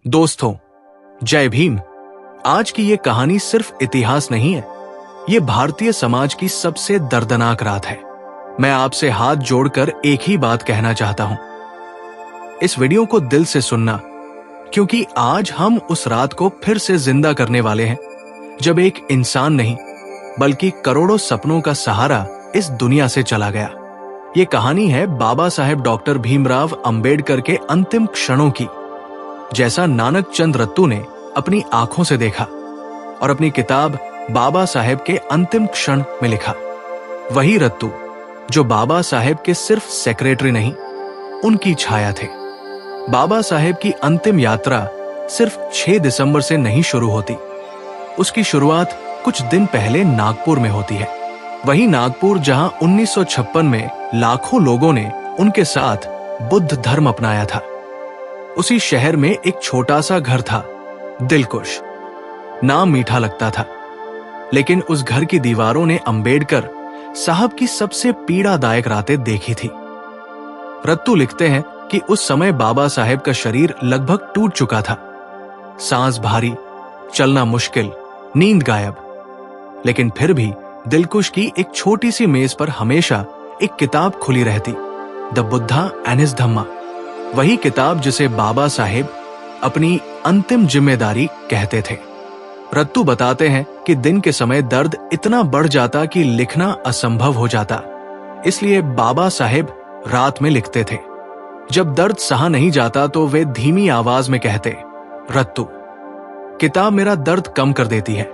दोस्तों, जय भीम। आज की ये कहानी सिर्फ इतिहास नहीं है, ये भारतीय समाज की सबसे दर्दनाक रात है। मैं आपसे हाथ जोड़कर एक ही बात कहना चाहता हूं, इस वीडियो को दिल से सुनना, क्योंकि आज हम उस रात को फिर से जिंदा करने वाले हैं जब एक इंसान नहीं बल्कि करोड़ों सपनों का सहारा इस दुनिया से चला गया। ये कहानी है बाबा साहेब डॉक्टर भीमराव अंबेडकर के अंतिम क्षणों की, जैसा नानक चंद रत्तू ने अपनी आंखों से देखा और अपनी किताब बाबा साहेब के अंतिम क्षण में लिखा। वही रत्तू जो बाबा साहेब के सिर्फ सेक्रेटरी नहीं, उनकी छाया थे। बाबा साहेब की अंतिम यात्रा सिर्फ 6 दिसंबर से नहीं शुरू होती, उसकी शुरुआत कुछ दिन पहले नागपुर में होती है। वही नागपुर जहां 1956 में लाखों लोगों ने उनके साथ बुद्ध धर्म अपनाया था। उसी शहर में एक छोटा सा घर था, दिलकुश। नाम मीठा लगता था, लेकिन उस घर की दीवारों ने अंबेडकर साहब की सबसे पीड़ादायक रातें देखी थी। रत्तू लिखते हैं कि उस समय बाबा साहेब का शरीर लगभग टूट चुका था, सांस भारी, चलना मुश्किल, नींद गायब। लेकिन फिर भी दिलकुश की एक छोटी सी मेज पर हमेशा एक किताब खुली रहती, द बुद्धा एंड हिज धम्मा। वही किताब जिसे बाबा साहेब अपनी अंतिम जिम्मेदारी कहते थे। रत्तू बताते हैं कि दिन के समय दर्द इतना बढ़ जाता कि लिखना असंभव हो जाता, इसलिए बाबा साहेब रात में लिखते थे। जब दर्द सहा नहीं जाता तो वे धीमी आवाज में कहते, रत्तू, किताब मेरा दर्द कम कर देती है।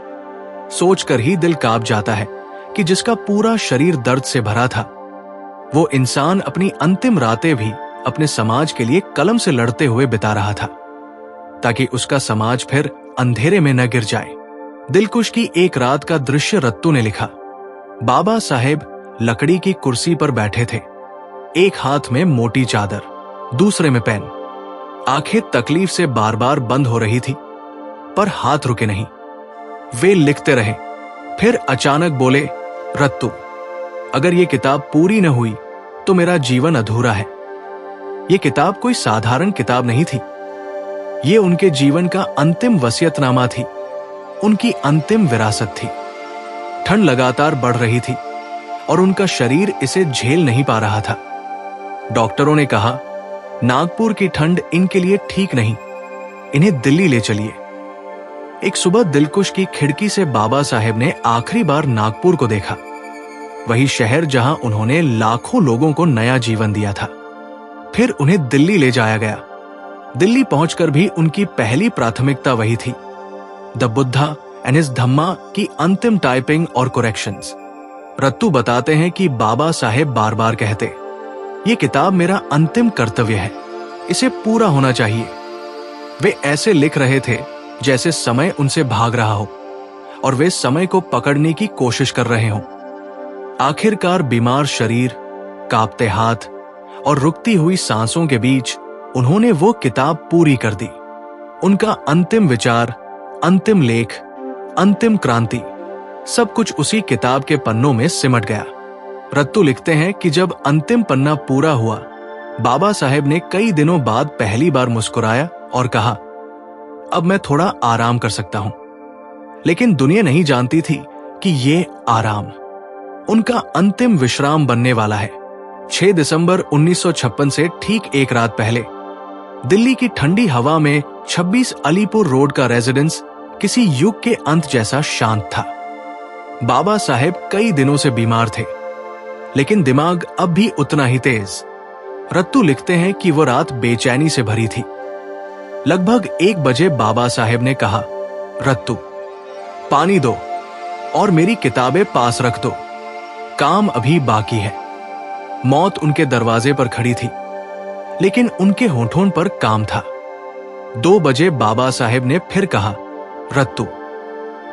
सोचकर ही दिल कांप जाता है कि जिसका पूरा शरीर दर्द से भरा था, वो इंसान अपनी अंतिम रातें भी अपने समाज के लिए कलम से लड़ते हुए बिता रहा था, ताकि उसका समाज फिर अंधेरे में न गिर जाए। दिलकुश की एक रात का दृश्य रत्तू ने लिखा। बाबा साहेब लकड़ी की कुर्सी पर बैठे थे, एक हाथ में मोटी चादर, दूसरे में पेन। आंखें तकलीफ से बार बार बंद हो रही थी, पर हाथ रुके नहीं। वे लिखते रहे, फिर अचानक बोले, रत्तू, अगर ये किताब पूरी न हुई तो मेरा जीवन अधूरा है। ये किताब कोई साधारण किताब नहीं थी, ये उनके जीवन का अंतिम वसीयतनामा थी, उनकी अंतिम विरासत थी। ठंड लगातार बढ़ रही थी और उनका शरीर इसे झेल नहीं पा रहा था। डॉक्टरों ने कहा, नागपुर की ठंड इनके लिए ठीक नहीं, इन्हें दिल्ली ले चलिए। एक सुबह दिलकुश की खिड़की से बाबा साहेब ने आखिरी बार नागपुर को देखा, वही शहर जहां उन्होंने लाखों लोगों को नया जीवन दिया था। फिर उन्हें दिल्ली ले जाया गया। दिल्ली पहुंचकर भी उनकी पहली प्राथमिकता वही थी, द बुद्धा एंड हिज धम्मा की अंतिम टाइपिंग और करेक्शंस। रत्तू बताते हैं कि बाबा साहेब बार बार कहते, ये किताब मेरा अंतिम कर्तव्य है, इसे पूरा होना चाहिए। वे ऐसे लिख रहे थे जैसे समय उनसे भाग रहा हो और वे समय को पकड़ने की कोशिश कर रहे हों। आखिरकार बीमार शरीर, कांपते हाथ और रुकती हुई सांसों के बीच उन्होंने वो किताब पूरी कर दी। उनका अंतिम विचार, अंतिम लेख, अंतिम क्रांति, सब कुछ उसी किताब के पन्नों में सिमट गया। रत्तू लिखते हैं कि जब अंतिम पन्ना पूरा हुआ, बाबा साहेब ने कई दिनों बाद पहली बार मुस्कुराया और कहा, अब मैं थोड़ा आराम कर सकता हूं। लेकिन दुनिया नहीं जानती थी कि ये आराम उनका अंतिम विश्राम बनने वाला है। 6 दिसंबर 1956 से ठीक एक रात पहले दिल्ली की ठंडी हवा में 26 अलीपुर रोड का रेजिडेंस किसी युग के अंत जैसा शांत था। बाबा साहेब कई दिनों से बीमार थे, लेकिन दिमाग अब भी उतना ही तेज। रत्तू लिखते हैं कि वो रात बेचैनी से भरी थी। लगभग 1 बजे बाबा साहेब ने कहा, रत्तू, पानी दो और मेरी किताबें पास रख दो, काम अभी बाकी है। मौत उनके दरवाजे पर खड़ी थी, लेकिन उनके होठों पर काम था। 2 बजे बाबा साहेब ने फिर कहा, रत्तू,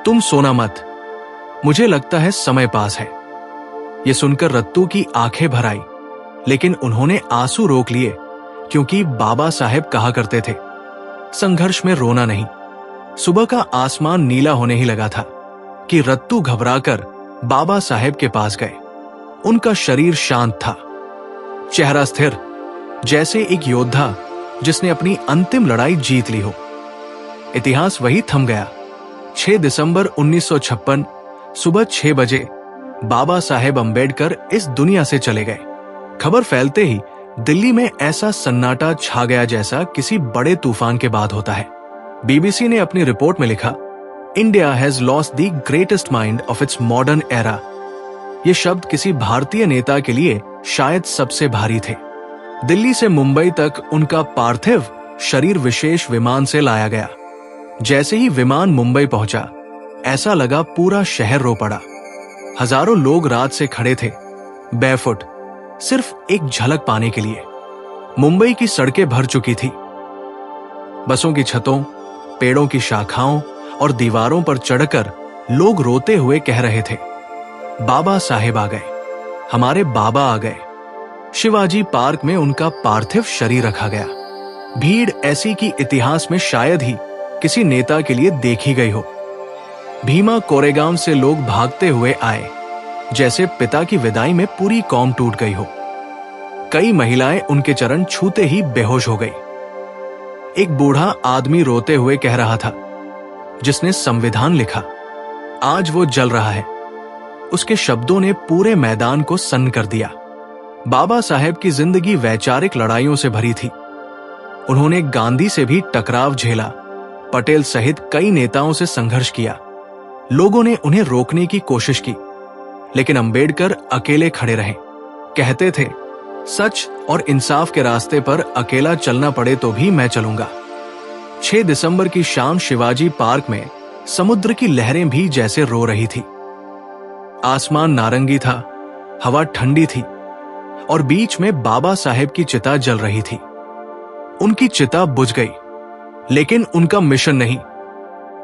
तुम सोना मत, मुझे लगता है समय पास है। यह सुनकर रत्तू की आंखें भर आई, लेकिन उन्होंने आंसू रोक लिए, क्योंकि बाबा साहेब कहा करते थे, संघर्ष में रोना नहीं। सुबह का आसमान नीला होने ही लगा था कि रत्तू घबराकर बाबा साहेब के पास गए। उनका शरीर शांत था, चेहरा स्थिर, जैसे एक योद्धा जिसने अपनी अंतिम लड़ाई जीत ली हो। इतिहास वही थम गया। 6 दिसंबर 1956 सुबह 6 बजे बाबा साहेब अंबेडकर इस दुनिया से चले गए। खबर फैलते ही दिल्ली में ऐसा सन्नाटा छा गया जैसा किसी बड़े तूफान के बाद होता है। बीबीसी ने अपनी रिपोर्ट में लिखा, India has lost the greatest mind of its modern era. ये शब्द किसी भारतीय नेता के लिए शायद सबसे भारी थे। दिल्ली से मुंबई तक उनका पार्थिव शरीर विशेष विमान से लाया गया। जैसे ही विमान मुंबई पहुंचा, ऐसा लगा पूरा शहर रो पड़ा। हजारों लोग रात से खड़े थे, बेफुट, सिर्फ एक झलक पाने के लिए। मुंबई की सड़कें भर चुकी थी। बसों की छतों, पेड़ों की शाखाओं और दीवारों पर चढ़कर लोग रोते हुए कह रहे थे, बाबा साहेब आ गए, हमारे बाबा आ गए। शिवाजी पार्क में उनका पार्थिव शरीर रखा गया। भीड़ ऐसी कि इतिहास में शायद ही किसी नेता के लिए देखी गई हो। भीमा कोरेगांव से लोग भागते हुए आए, जैसे पिता की विदाई में पूरी कौम टूट गई हो। कई महिलाएं उनके चरण छूते ही बेहोश हो गई। एक बूढ़ा आदमी रोते हुए कह रहा था, जिसने संविधान लिखा, आज वो जल रहा है। उसके शब्दों ने पूरे मैदान को सन्न कर दिया। बाबा साहेब की जिंदगी वैचारिक लड़ाइयों से भरी थी। उन्होंने गांधी से भी टकराव झेला, पटेल सहित कई नेताओं से संघर्ष किया। लोगों ने उन्हें रोकने की कोशिश की, लेकिन अंबेडकर अकेले खड़े रहे। कहते थे, सच और इंसाफ के रास्ते पर अकेला चलना पड़े तो भी मैं चलूंगा। 6 दिसंबर की शाम शिवाजी पार्क में समुद्र की लहरें भी जैसे रो रही थी। आसमान नारंगी था, हवा ठंडी थी और बीच में बाबा साहेब की चिता जल रही थी। उनकी चिता बुझ गई, लेकिन उनका मिशन नहीं।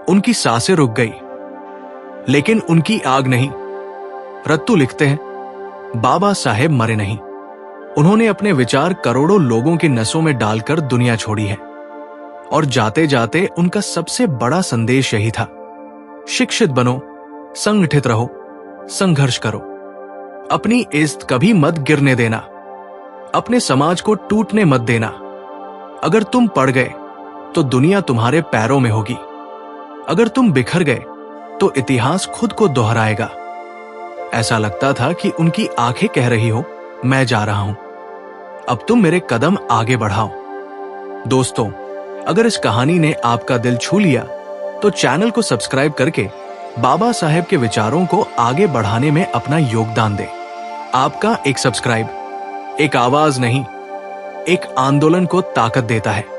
उनकी सांसें रुक गई, लेकिन उनकी आग नहीं। रत्तू लिखते हैं, बाबा साहेब मरे नहीं। उन्होंने अपने विचार करोड़ों लोगों की नसों में डालकर दुनिया छोड़ी है। और जाते जाते उनका सबसे बड़ा संदेश यही था, शिक्षित बनो, संगठित रहो, संघर्ष करो। अपनी इज्जत कभी मत गिरने देना, अपने समाज को टूटने मत देना। अगर तुम पड़ गए तो दुनिया तुम्हारे पैरों में होगी। अगर तुम बिखर गए तो इतिहास खुद को दोहराएगा। ऐसा लगता था कि उनकी आंखें कह रही हो, मैं जा रहा हूं, अब तुम मेरे कदम आगे बढ़ाओ। दोस्तों, अगर इस कहानी ने आपका दिल छू लिया तो चैनल को सब्सक्राइब करके बाबा साहेब के विचारों को आगे बढ़ाने में अपना योगदान दें। आपका एक सब्सक्राइब एक आवाज नहीं, एक आंदोलन को ताकत देता है।